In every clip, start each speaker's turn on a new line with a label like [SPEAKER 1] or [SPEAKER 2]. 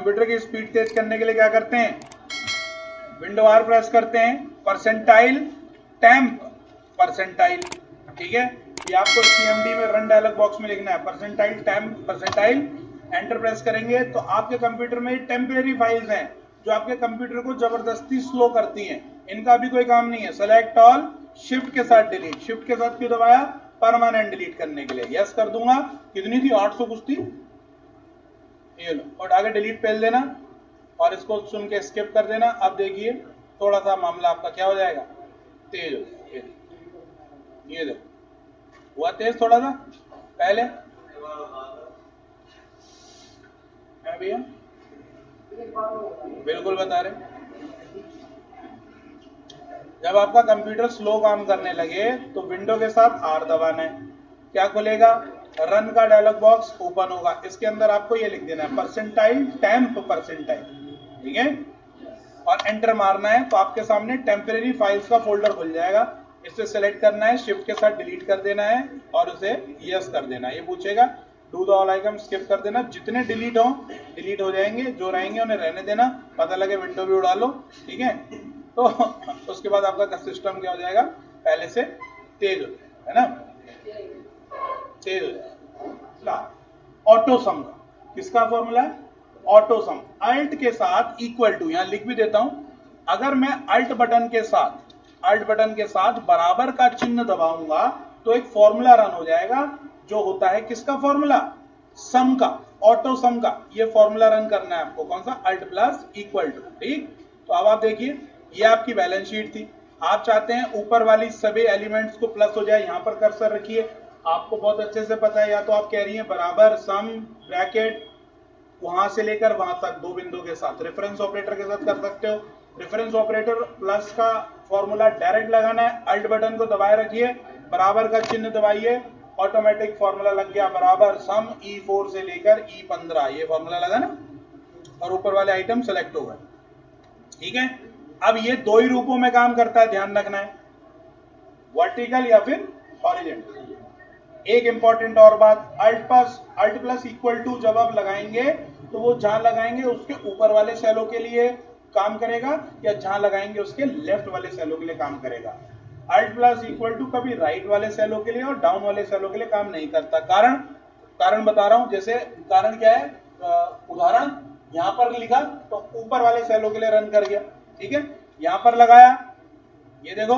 [SPEAKER 1] Computer की speed तेज करने के लिए क्या करते हैं, विंडो आर प्रेस करते हैं, परसेंटाइल टेम्प परसेंटाइल, ठीक है। ये आपको सीएमडी में रन डायलॉग बॉक्स में लिखना है, percentile temp percentile, enter press करेंगे तो आपके कंप्यूटर में टेम्परेरी फाइल्स हैं जो आपके कंप्यूटर को जबरदस्ती स्लो करती हैं, इनका भी कोई काम नहीं है। सेलेक्ट ऑल, शिफ्ट के साथ डिलीट, शिफ्ट के साथ क्यों दबाया, परमानेंट डिलीट करने के लिए। यस कर दूंगा, कितनी थी 800 कुछ थी, ये लो, और आगे डिलीट पेल देना और इसको सुन के स्किप कर देना। अब देखिए थोड़ा सा मामला आपका क्या हो जाएगा, तेज हो जाएगा। ये देखो हुआ तेज थोड़ा सा पहले है भैया, बिल्कुल बता रहे। जब आपका कंप्यूटर स्लो काम करने लगे तो विंडो के साथ आर दबाना है, क्या खुलेगा, रन का डायलॉग बॉक्स ओपन होगा। इसके अंदर आपको ये लिख देना है परसेंटाइल टेम्प परसेंटाइल, ठीक है, और एंटर मारना है तो आपके सामने टेम्परेरी फाइल्स का फोल्डर खुल जाएगा। इसे सेलेक्ट करना है, शिफ्ट के साथ डिलीट कर देना है और उसे यस कर देना है। ये पूछेगा do the all icon, skip कर देना, जितने डिलीट हो जाएंगे, जो रहेंगे उन्हें रहने देना, पता लगे विंडो भी उड़ा लो, ठीक है। तो उसके बाद आपका सिस्टम क्या हो जाएगा, पहले से तेज हो जाएगा, है ना, तेज हो जाएगा। ऑटो सम का किसका फॉर्मूला है, ऑटो सम, अल्ट के साथ इक्वल टू, यहां लिख भी देता हूं, अगर मैं अल्ट बटन के साथ बराबर का चिन्ह दबाऊंगा तो एक फॉर्मूला रन हो जाएगा जो होता है किसका फॉर्मूला, सम का, ऑटो सम का। ये फॉर्मूला रन करना है आपको, कौन सा, अल्ट प्लस इक्वल टू, ठीक। तो अब आप देखिए ये आपकी बैलेंस शीट थी, आप चाहते हैं ऊपर वाली सभी एलिमेंट्स को प्लस हो जाए, यहां पर कर्सर रखिए, आपको बहुत अच्छे से पता है, या तो आप कह रही हैं बराबर सम ब्रैकेट वहां से लेकर वहां तक दो बिंदु के साथ, रेफरेंस ऑपरेटर के साथ कर सकते हो। रेफरेंस ऑपरेटर प्लस का फॉर्मूला डायरेक्ट लगाना है, अल्ट बटन को दबाए रखिए, बराबर का चिन्ह दबाइए, ऑटोमेटिक फॉर्मूला लग गया, बराबर सम E4 से लेकर E15, ये फॉर्मूला लगा ना, और ऊपर वाले आइटम सेलेक्ट हो गए, ठीक है। अब ये दो ही रूपों में काम करता है, ध्यान रखना है, वर्टिकल या फिर हॉरिजॉन्टल। एक इंपॉर्टेंट और बात, अल्ट प्लस इक्वल टू जब आप लगाएंगे तो वो जहां लगाएंगे उसके ऊपर वाले सेलों के लिए काम करेगा या जहां लगाएंगे उसके लेफ्ट वाले सेलों के लिए काम करेगा। अल्ट प्लस इक्वल टू कभी राइट वाले सेलों के लिए और डाउन वाले सेलों के लिए काम नहीं करता। कारण बता रहा हूं, जैसे कारण क्या है, उदाहरण यहां पर लिखा तो ऊपर वाले सेलों के लिए रन कर गया, ठीक है। यहां पर लगाया, ये देखो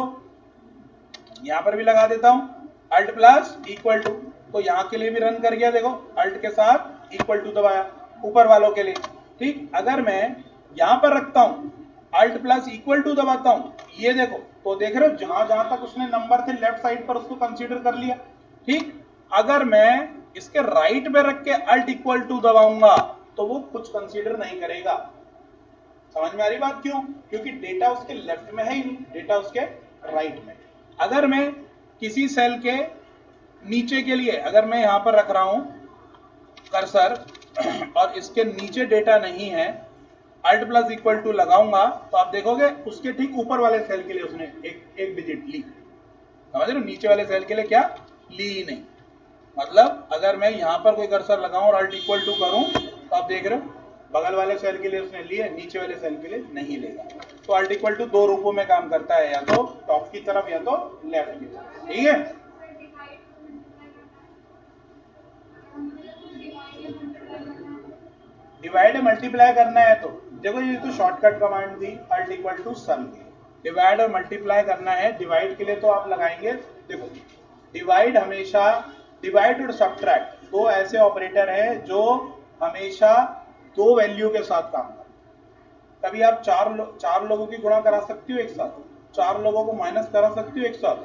[SPEAKER 1] यहां पर भी लगा देता हूं, अल्ट प्लस इक्वल टू, तो यहां के लिए भी रन कर गया, देखो अल्ट के साथ इक्वल टू दबाया ऊपर वालों के लिए, ठीक। अगर मैं यहां पर रखता हूं, अल्ट प्लस इक्वल टू दबाता हूं, ये देखो, तो देख रहे हो जहां जहां तक उसने नंबर थे लेफ्ट साइड पर उसको कंसीडर कर लिया, ठीक। अगर मैं इसके राइट में रख के अल्ट इक्वल टू दबाऊंगा तो वो कुछ कंसीडर नहीं करेगा। समझ में आ रही बात, क्यों, क्योंकि डेटा उसके लेफ्ट में है ही नहीं, डेटा उसके राइट में। अगर मैं किसी सेल के नीचे के लिए, अगर मैं यहां पर रख रहा हूं कर्सर और इसके नीचे डेटा नहीं है, अल्ट प्लस इक्वल टू लगाऊंगा तो आप देखोगे उसके ठीक ऊपर वाले सेल के लिए उसने एक डिजिट ली, समझ रहे हो, नीचे वाले सेल के लिए क्या ली ही नहीं। मतलब अगर मैं यहां पर कोई कर्सर लगाऊं और अल्ट इक्वल टू करूं तो आप देख रहे हो बगल वाले सेल के लिए उसने लिए, नीचे वाले सेल के लिए नहीं लेगा। तो अल्ट इक्वल टू दो रूपों में काम करता है, या तो टॉप की तरफ या तो लेफ्ट की तरफ, ठीक है। डिवाइड मल्टीप्लाई करना है तो देखो, ये तो शॉर्टकट कमांड थी, अल्ट इक्वल टू सम की। डिवाइड और मल्टीप्लाई करना है, डिवाइड के लिए तो आप लगाएंगे, देखो डिवाइड हमेशा, डिवाइड और सब्ट्रैक्ट दो ऐसे ऑपरेटर हैं जो हमेशा दो वैल्यू के साथ काम करते हैं। कभी आप चार लोगों की गुणा करा सकती हो एक साथ, चार लोगों को माइनस करा सकती हो एक साथ,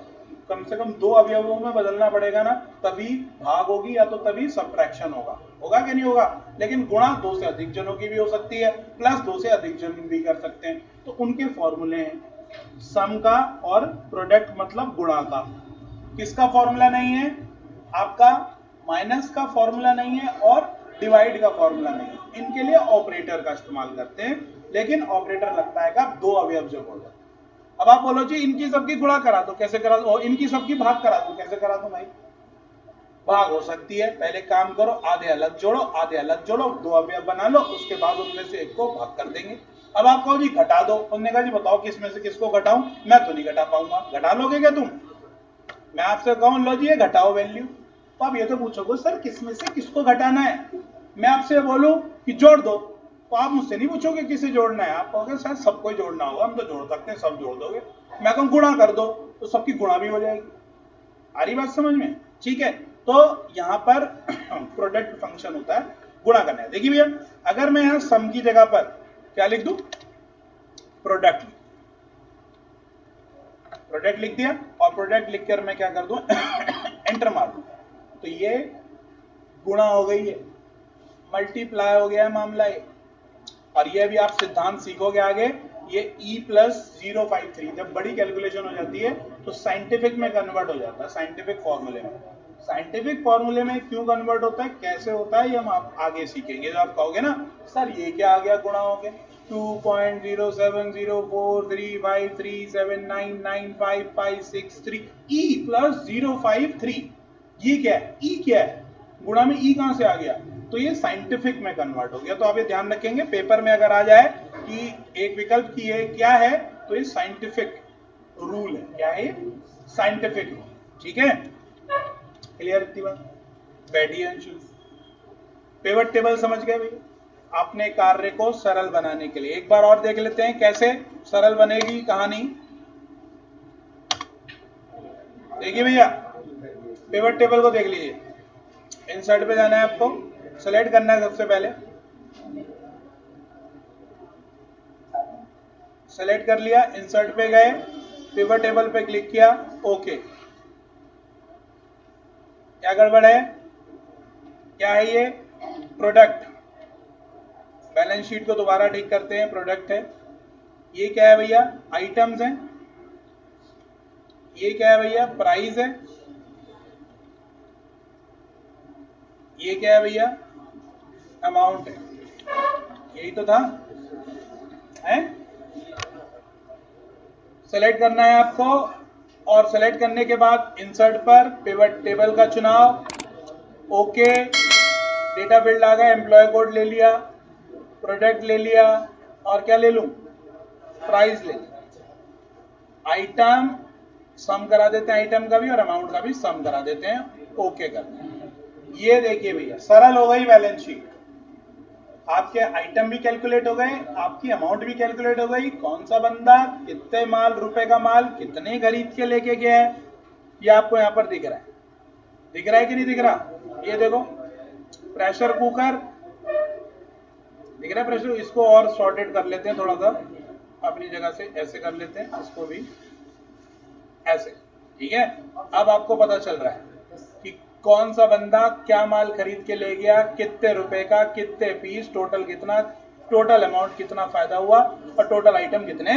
[SPEAKER 1] कम से कम दो अवयवों में बदलना पड़ेगा ना, तभी भाग होगी या तो तभी सब्ट्रैक्शन होगा कि नहीं होगा। लेकिन गुणा दो से अधिक जनों की भी हो सकती है, प्लस दो से अधिक जन भी कर सकते हैं, तो उनके फॉर्मूले हैं सम का और प्रोडक्ट मतलब गुणा का। किसका फॉर्मूला नहीं है, आपका माइनस का फॉर्मूला नहीं है और डिवाइड का फॉर्मूला नहीं है, इनके लिए ऑपरेटर का इस्तेमाल करते हैं, लेकिन ऑपरेटर लगता है कब, दो अवयव जब हो जाए। अब आप बोलो जी इनकी सबकी गुणा करा दो, कैसे करा दो, इनकी सबकी भाग करा दो, कैसे करा दो भाई, भाग हो सकती है। पहले काम करो, आधे अलग जोड़ो, आधे अलग जोड़ो, दो अवयव बना लो, उसके बाद उनमें से एक को भाग कर देंगे। अब आप कहो जी घटा दो, उन्होंने कहा जी बताओ किस में से किसको घटाऊं, मैं तो नहीं घटा पाऊंगा। घटा लोगे क्या तुम? मैं आपसे कहूं लो जी ये घटाओ वैल्यू, तो आप ये तो पूछोगे सर किस में से किसको घटाना है। मैं आपसे बोलूं कि जोड़ दो, तो आप मुझसे नहीं पूछोगे किसे जोड़ना है, आप कहोगे सर सबको ही जोड़ना होगा, हम तो जोड़ सकते हैं, सब जोड़ दोगे। मैं कहूँ गुणा कर दो, तो सबकी गुणा भी हो जाएगी। आ रही बात समझ में? ठीक है, तो यहां पर प्रोडक्ट फंक्शन होता है गुणा करना है। देखिए भैया, अगर मैं यहां सम की जगह पर क्या लिख दूं, प्रोडक्ट, प्रोडक्ट लिख दिया, और प्रोडक्ट लिखकर मैं क्या कर दूं एंटर मार दूं, तो ये गुणा हो गई है, मल्टीप्लाई हो गया है मामला ये। और ये भी आप सिद्धांत सीखोगे आगे, ये E प्लस 053 जब बड़ी कैलकुलेशन हो जाती है तो साइंटिफिक में कन्वर्ट हो जाता है, साइंटिफिक फॉर्मूले में। साइंटिफिक फॉर्मूले में क्यों कन्वर्ट होता है, कैसे होता है, ये हम आप आगे सीखेंगे। जब आप कहोगे ना सर ये क्या आ गया, गुणा हो गया 2.0704353799556 E प्लस 053, ये क्या है, E क्या है, गुणा में E कहां से आ गया, तो ये साइंटिफिक में कन्वर्ट हो गया। तो आप ये ध्यान रखेंगे, पेपर में अगर आ जाए कि एक विकल्प की है क्या है, तो ये साइंटिफिक रूल है। क्या है ये, साइंटिफिक रूल। ठीक है, क्लियर इतनी बात? बैठिए अंशु। पिवट टेबल समझ गए भैया? अपने कार्य को सरल बनाने के लिए एक बार और देख लेते हैं कैसे सरल बनेगी कहानी। देखिए भैया, पिवट टेबल को देख लीजिए। इंसर्ट पे जाना है आपको, सेलेक्ट करना है सबसे पहले, सेलेक्ट कर लिया, इंसर्ट पे गए, पिवट टेबल पे क्लिक किया, ओके। क्या गड़बड़ है, क्या है ये, प्रोडक्ट। बैलेंस शीट को दोबारा ठीक करते हैं, प्रोडक्ट है। ये क्या है भैया, आइटम्स हैं। ये क्या है भैया, प्राइस है। ये क्या है भैया, अमाउंट है। यही तो था, है? सेलेक्ट करना है आपको, और सेलेक्ट करने के बाद इंसर्ट पर पिवट टेबल का चुनाव, ओके। डेटा फील्ड आ गया, एम्प्लॉय कोड ले लिया, प्रोडक्ट ले लिया, और क्या ले लूं, प्राइस ले लिया। आइटम सम करा देते हैं, आइटम का भी और अमाउंट का भी सम करा देते हैं, ओके करते हैं। ये देखिए भैया, सरल हो गई बैलेंस शीट। आपके आइटम भी कैलकुलेट हो गए, आपकी अमाउंट भी कैलकुलेट हो गई, कौन सा बंदा कितने माल, रुपए का माल कितने खरीद के लेके गया है, ये आपको यहां पर दिख रहा है। दिख रहा है कि नहीं दिख रहा? ये देखो, प्रेशर कुकर दिख रहा है, प्रेशर। इसको और सॉर्टेड कर लेते हैं थोड़ा सा अपनी जगह से, ऐसे कर लेते हैं इसको भी, ऐसे। ठीक है, अब आपको पता चल रहा है कि कौन सा बंदा क्या माल खरीद के ले गया, कितने रुपए का, कितने पीस, टोटल कितना, टोटल अमाउंट कितना फायदा हुआ, और टोटल आइटम कितने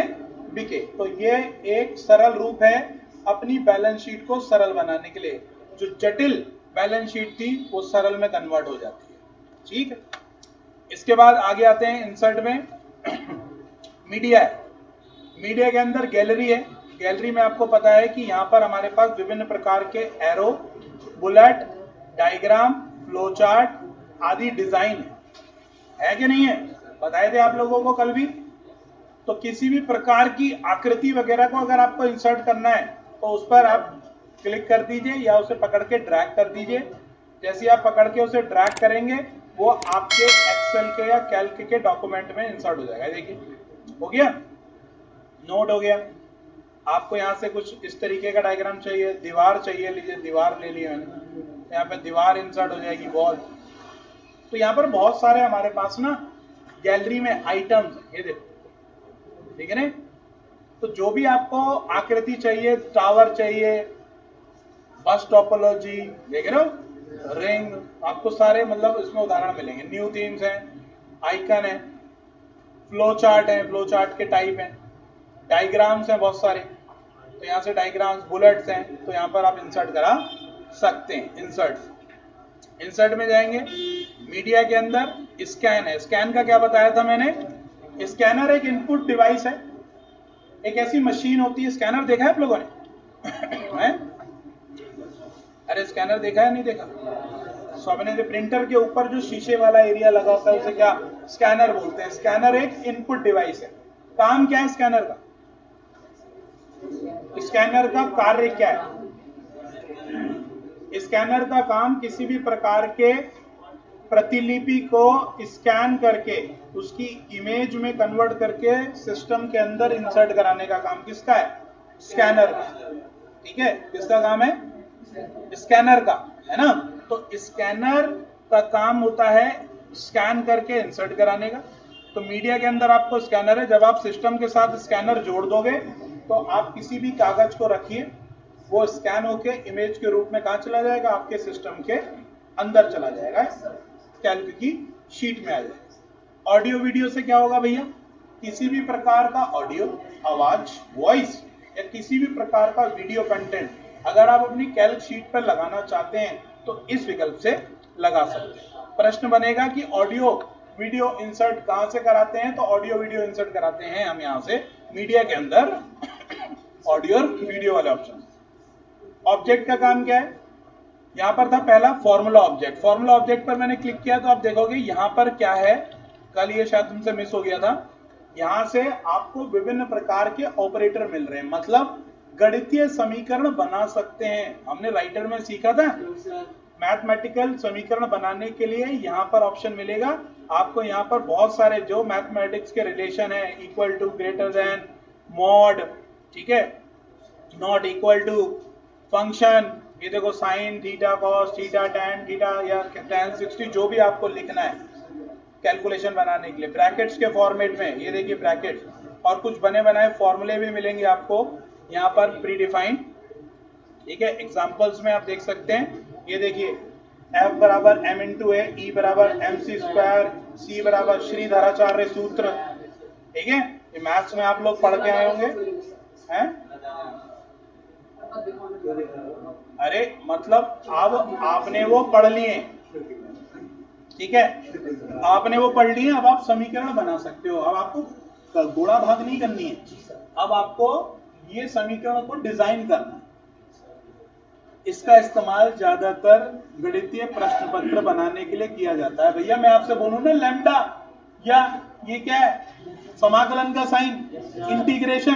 [SPEAKER 1] बिके। तो ये एक सरल रूप है अपनी बैलेंस शीट को सरल बनाने के लिए। जो जटिल बैलेंस शीट थी वो सरल में कन्वर्ट हो जाती है। ठीक है, इसके बाद आगे आते हैं इंसर्ट में। मीडिया है, मीडिया के अंदर गैलरी है। गैलरी में आपको पता है कि यहाँ पर हमारे पास विभिन्न प्रकार के arrow, bullet, diagram, flow chart आदि डिजाइन है कि नहीं है? बताए थे आप लोगों को कल भी। तो किसी भी प्रकार की आकृति वगैरह को अगर आपको इंसर्ट करना है तो उस पर आप क्लिक कर दीजिए या उसे पकड़ के ड्रैग कर दीजिए। जैसे आप पकड़ के उसे ड्रैग करेंगे वो आपके एक्सेल के या कैल्क के डॉक्यूमेंट में इंसर्ट हो जाएगा। देखिए, हो गया, नोट हो गया। आपको यहाँ से कुछ इस तरीके का डायग्राम चाहिए, दीवार चाहिए, लीजिए दीवार ले लिया मैंने, यहाँ पे दीवार इंसर्ट हो जाएगी, वॉल। तो यहाँ पर बहुत सारे हमारे पास ना गैलरी में आइटम्स, ये देखो, ठीक है ना? तो जो भी आपको आकृति चाहिए, टावर चाहिए, बस टोपोलॉजी, देख रहे हो, रिंग, आपको सारे मतलब इसमें उदाहरण मिलेंगे। न्यू थीम्स है, आइकन है, फ्लो चार्ट है, फ्लो चार्ट के टाइप है, डायग्राम्स हैं बहुत सारे, तो यहाँ से डायग्राम्स, बुलेट्स हैं, तो यहाँ पर आप इंसर्ट करा सकते हैं। इंसर्ट, इंसर्ट में जाएंगे, मीडिया के अंदर स्कैन है। स्कैन का क्या बताया था मैंने? स्कैनर एक इनपुट डिवाइस है, एक ऐसी मशीन होती है, स्कैनर देखा है आप लोगों ने? अरे स्कैनर देखा है नहीं देखा? सबने जो प्रिंटर के ऊपर जो शीशे वाला एरिया लगा होता है उसे क्या स्कैनर बोलते हैं। स्कैनर एक इनपुट डिवाइस है। काम क्या है स्कैनर का? स्कैनर का कार्य क्या है? स्कैनर का काम किसी भी प्रकार के प्रतिलिपि को स्कैन करके उसकी इमेज में कन्वर्ट करके सिस्टम के अंदर इंसर्ट कराने का काम किसका है? स्कैनर का। ठीक है, किसका काम है? स्कैनर का, है ना। तो स्कैनर का काम होता है स्कैन करके इंसर्ट कराने का। तो मीडिया के अंदर आपको स्कैनर है। जब आप सिस्टम के साथ स्कैनर जोड़ दोगे तो आप किसी भी कागज को रखिए, वो स्कैन होके इमेज के रूप में कहां चला जाएगा? आपके सिस्टम के अंदर चला जाएगा, कैल्क की शीट में आ जाएगा। ऑडियो वीडियो से क्या होगा भैया? किसी भी प्रकार का ऑडियो, आवाज, वॉइस या किसी भी प्रकार का वीडियो कंटेंट अगर आप अपनी कैल्क शीट पर लगाना चाहते हैं तो इस विकल्प से लगा सकते हैं। प्रश्न बनेगा कि ऑडियो वीडियो इंसर्ट कहां से कराते हैं? तो ऑडियो वीडियो इंसर्ट कराते हैं हम यहां से मीडिया के अंदर ऑडियो और वीडियो वाले ऑप्शन। ऑब्जेक्ट का काम क्या है? यहां पर था पहला फॉर्मूला ऑब्जेक्ट। फॉर्मूला ऑब्जेक्ट पर मैंने क्लिक किया तो आप देखोगे यहां पर क्या है, कल ये शायद तुमसे मिस हो गया था। यहां से आपको विभिन्न प्रकार के ऑपरेटर मिल रहे हैं, मतलब गणितीय समीकरण बना सकते हैं। हमने राइटर में सीखा था मैथमेटिकल समीकरण बनाने के लिए यहां पर ऑप्शन मिलेगा आपको। यहां पर बहुत सारे जो मैथमेटिक्स के रिलेशन है, equal to, greater than, mod, ठीक है, नॉट इक्वल टू, फंक्शन, ये देखो sine theta, cos theta, tan theta या टैन 60, जो भी आपको लिखना है कैलकुलेशन बनाने के लिए ब्रैकेट्स के फॉर्मेट में, ये देखिए ब्रैकेट, और कुछ बने बनाए फॉर्मूले भी मिलेंगे आपको यहाँ पर प्री डिफाइंड। ठीक है, एग्जांपल्स में आप देख सकते हैं, ये देखिए F बराबर m इंटू ए, E बराबर mc स्क्वायर, C बराबर श्रीधराचार्य सूत्र। ठीक है, ये मैथ्स में आप लोग पढ़ के आए होंगे हैं? अरे मतलब अब आपने वो पढ़ लिए, ठीक है, आपने वो पढ़ लिए, अब आप समीकरण बना सकते हो। अब आपको गुणा भाग नहीं करनी है, अब आपको ये समीकरण को डिजाइन करना है। इसका इस्तेमाल ज्यादातर गणितीय प्रश्न पत्र बनाने के लिए किया जाता है। भैया मैं आपसे बोलूं ना लैम्डा, या ये क्या है, समाकलन का साइन, इंटीग्रेशन,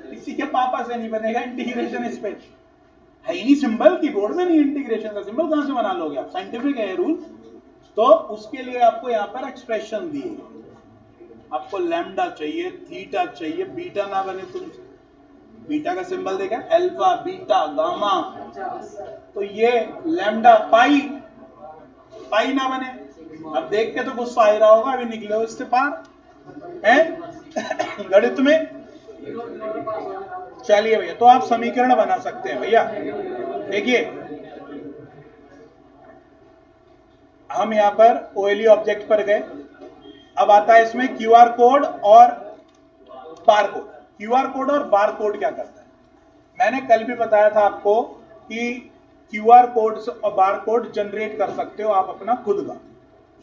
[SPEAKER 1] किसी के पापा से नहीं बनेगा इंटीग्रेशन। इस पे है ही नहीं सिंबल, कीबोर्ड में नहीं इंटीग्रेशन का सिंबल, कहां से बना लोगे आप? साइंटिफिक है रूल। तो उसके लिए आपको यहाँ पर एक्सप्रेशन दिए, आपको लैम्डा चाहिए, थीटा चाहिए, बीटा ना बने तो बीटा का सिंबल देखा, अल्फा, बीटा, गामा, तो ये लैम्डा, पाई, पाई ना बने। अब देख के तो गुस्सा आ रहा होगा, अभी निकले हो इससे पार है गणित में। चलिए भैया, तो आप समीकरण बना सकते हैं भैया। देखिए हम यहां पर ओएलई ऑब्जेक्ट पर गए, अब आता है इसमें क्यूआर कोड और बार कोड। क्यूआर कोड और बार कोड क्या करता है? मैंने कल भी बताया था आपको कि क्यूआर कोड और बार कोड जनरेट कर सकते हो आप अपना खुद का।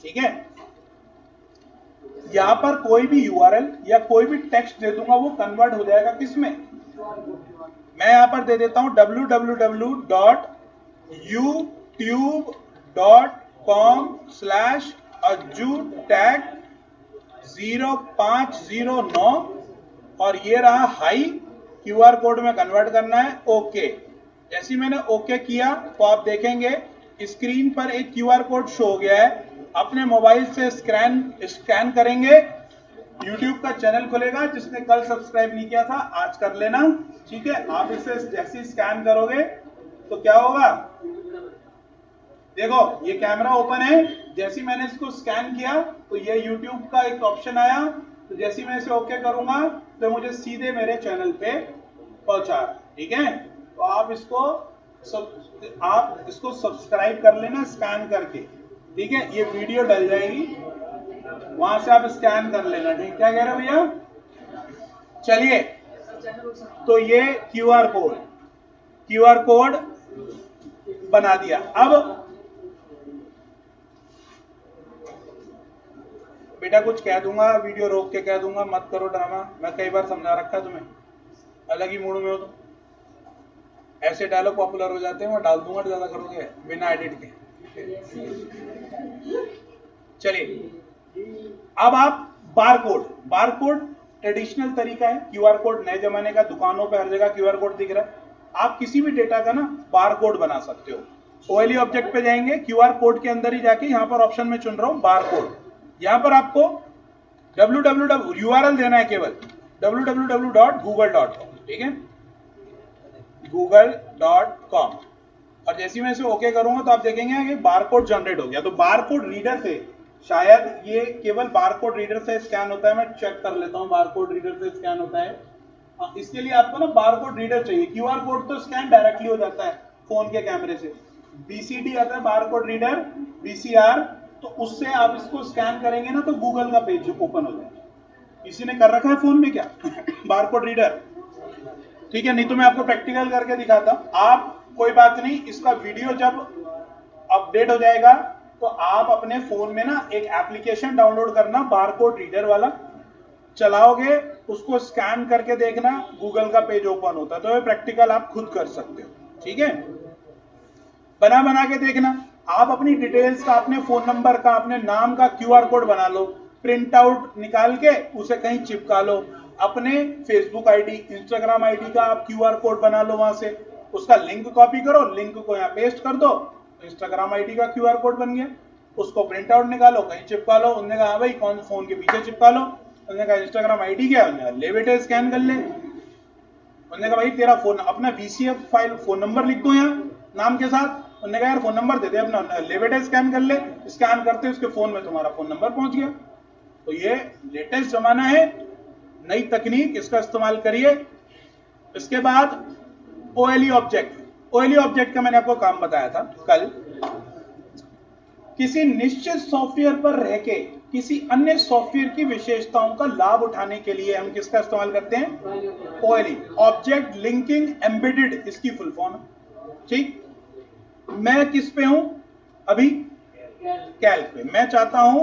[SPEAKER 1] ठीक है, यहां पर कोई भी यूआरएल या कोई भी टेक्स्ट दे दूंगा, वो कन्वर्ट हो जाएगा किसमें? मैं यहां पर दे देता हूं www.youtube.com/ajutag0509 और ये रहा हाई, क्यूआर कोड में कन्वर्ट करना है, ओके। जैसे मैंने ओके किया तो आप देखेंगे स्क्रीन पर एक क्यूआर कोड शो हो गया है। अपने मोबाइल से स्कैन करेंगे, YouTube का चैनल खुलेगा। जिसने कल सब्सक्राइब नहीं किया था आज कर लेना, ठीक है। आप इसे जैसे स्कैन करोगे तो क्या होगा, देखो ये कैमरा ओपन है, जैसे मैंने इसको स्कैन किया तो ये YouTube का एक ऑप्शन आया, तो जैसे मैं इसे ओके करूंगा तो मुझे सीधे मेरे चैनल पे पहुंचा। ठीक है, तो आप इसको सब्सक्राइब कर लेना स्कैन करके। ठीक है, ये वीडियो डल जाएगी, वहां से आप स्कैन कर लेना। ठीक, क्या कह रहे हो भैया? चलिए, तो ये क्यूआर कोड बना दिया। अब बेटा कुछ कह दूंगा, वीडियो रोक के कह दूंगा, मत करो ड्रामा। मैं कई बार समझा रखा तुम्हें, अलग ही मूड में हो तो ऐसे डायलॉग पॉपुलर हो जाते हैं, मैं डाल दूंगा, ज्यादा करोगे बिना एडिट के। चलिए अब आप बार कोड ट्रेडिशनल तरीका है, क्यूआर कोड नए जमाने का, दुकानों पे हर जगह क्यूआर कोड दिख रहा है। आप किसी भी डेटा का ना बार कोड बना सकते हो। ओएलई ऑब्जेक्ट पे जाएंगे, क्यूआर कोड के अंदर ही जाके यहाँ पर ऑप्शन में चुन रहा हूं बार कोड। यहाँ पर आपको www यूआरएल देना है, केवल www.google.com, ठीक है, google.com। और जैसे मैं इसे ओके करूंगा तो आप देखेंगे कि बारकोड जनरेट हो गया। तो बारकोड रीडर से, शायद ये केवल बारकोड रीडर से स्कैन होता है, मैं चेक कर लेता हूं बारकोड रीडर से स्कैन होता है। इसके लिए आपको ना बारकोड रीडर चाहिए। क्यूआर कोड तो स्कैन डायरेक्टली हो जाता है फोन के कैमरे से, बीसीडी आता है बारकोड रीडर, बीसीआर, तो उससे आप इसको स्कैन करेंगे ना तो गूगल का पेज ओपन हो जाएगा। किसी ने कर रखा है फोन में क्या बारकोड रीडर? ठीक है, नहीं तो मैं आपको प्रैक्टिकल करके दिखाता। आप कोई बात नहीं, इसका वीडियो जब अपडेट हो जाएगा तो आप अपने फोन में ना एक एप्लीकेशन डाउनलोड करना, बारकोड रीडर वाला चलाओगे, उसको स्कैन करके देखना, गूगल का पेज ओपन होता है। तो ये प्रैक्टिकल आप खुद कर सकते हो, ठीक है, बना के देखना। आप अपनी डिटेल्स का, अपने फोन नंबर का, अपने नाम का क्यूआर कोड बना लो, प्रिंट आउट निकाल के उसे कहीं चिपका लो। अपने फेसबुक आईडी, इंस्टाग्राम आईडी का आप क्यूआर कोड बना लो, वहां से उसका लिंक कॉपी करो, लिंक को यहाँ पेस्ट कर दो, इंस्टाग्राम आईडी का क्यूआर कोड बन गया। उसको प्रिंट आउट निकालो, कहीं चिपका लो। उन्होंने कहा भाई कौन फोन के पीछे चिपका लो, उन्होंने कहा इंस्टाग्राम आईडी क्या, ले बेटे स्कैन कर ले। उन्होंने कहा भाई तेरा फोन, अपना वीसीएफ फाइल, फोन नंबर लिख दो यहाँ नाम के साथ। उन्होंने कहा यार फोन नंबर दे दे अपना, ले बेटे स्कैन कर ले। स्कैन करते उसके फोन में तुम्हारा फोन नंबर पहुंच गया। तो ये लेटेस्ट जमाना है, नई तकनीक, इसका इस्तेमाल करिए। इसके बाद ओएलई ऑब्जेक्ट का मैंने आपको काम बताया था कल। किसी निश्चित सॉफ्टवेयर पर रहके किसी अन्य सॉफ्टवेयर की विशेषताओं का लाभ उठाने के लिए हम किसका इस्तेमाल करते हैं? ओएलई, ऑब्जेक्ट लिंकिंग एम्बेडेड, इसकी फुल फॉर्म। ठीक, मैं किस पे हूं अभी? कैल्क पे। मैं चाहता हूं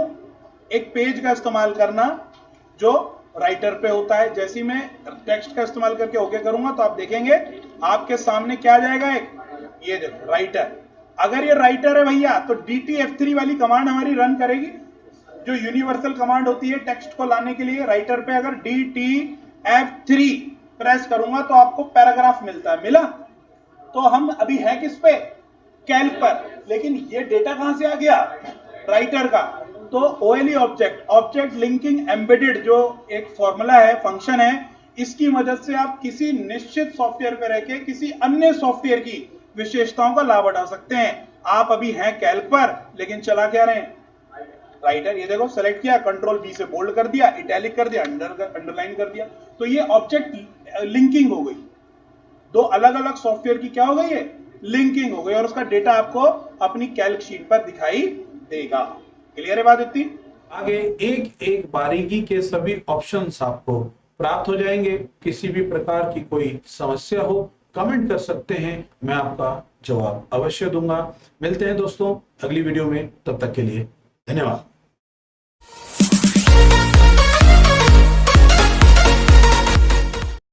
[SPEAKER 1] एक पेज का इस्तेमाल करना जो राइटर पे होता है। जैसे ही मैं टेक्स्ट का इस्तेमाल करके ओके करूंगा तो आप देखेंगे आपके सामने क्या आ जाएगा, एक ये देखो राइटर। अगर ये राइटर है भैया तो DTF3 वाली कमांड हमारी रन करेगी, जो यूनिवर्सल कमांड होती है टेक्स्ट को लाने के लिए। राइटर पे अगर DTF3 प्रेस करूंगा तो आपको पैराग्राफ मिलता है। मिला? तो हम अभी है किस पे? कैल्क पर। लेकिन ये डेटा कहां से आ गया? राइटर का। तो ओएलई ऑब्जेक्ट लिंकिंग एम्बेडेड, जो एक फॉर्मूला है, फंक्शन है, इसकी मदद से आप किसी निश्चित सॉफ्टवेयर पे रहकर किसी अन्य सॉफ्टवेयर की विशेषताओं का लाभ उठा सकते हैं। आप अभी हैं कैल्क पर, लेकिन चला क्या रहे हैं? राइटर। ये देखो, सेलेक्ट किया, कंट्रोल V से बोल्ड कर दिया, इटैलिक कर दिया, अंडरलाइन कर दिया। तो ये ऑब्जेक्ट लिंकिंग हो गई। दो अलग अलग सॉफ्टवेयर की क्या हो गई है? लिंकिंग हो गई, और उसका डेटा आपको अपनी कैल्क शीट पर दिखाई देगा। क्लियर है बात इतनी?
[SPEAKER 2] आगे एक एक बारीकी के सभी ऑप्शंस आपको प्राप्त हो जाएंगे। किसी भी प्रकार की कोई समस्या हो कमेंट कर सकते हैं, मैं आपका जवाब अवश्य दूंगा। मिलते हैं दोस्तों अगली वीडियो में, तब तक के लिए धन्यवाद।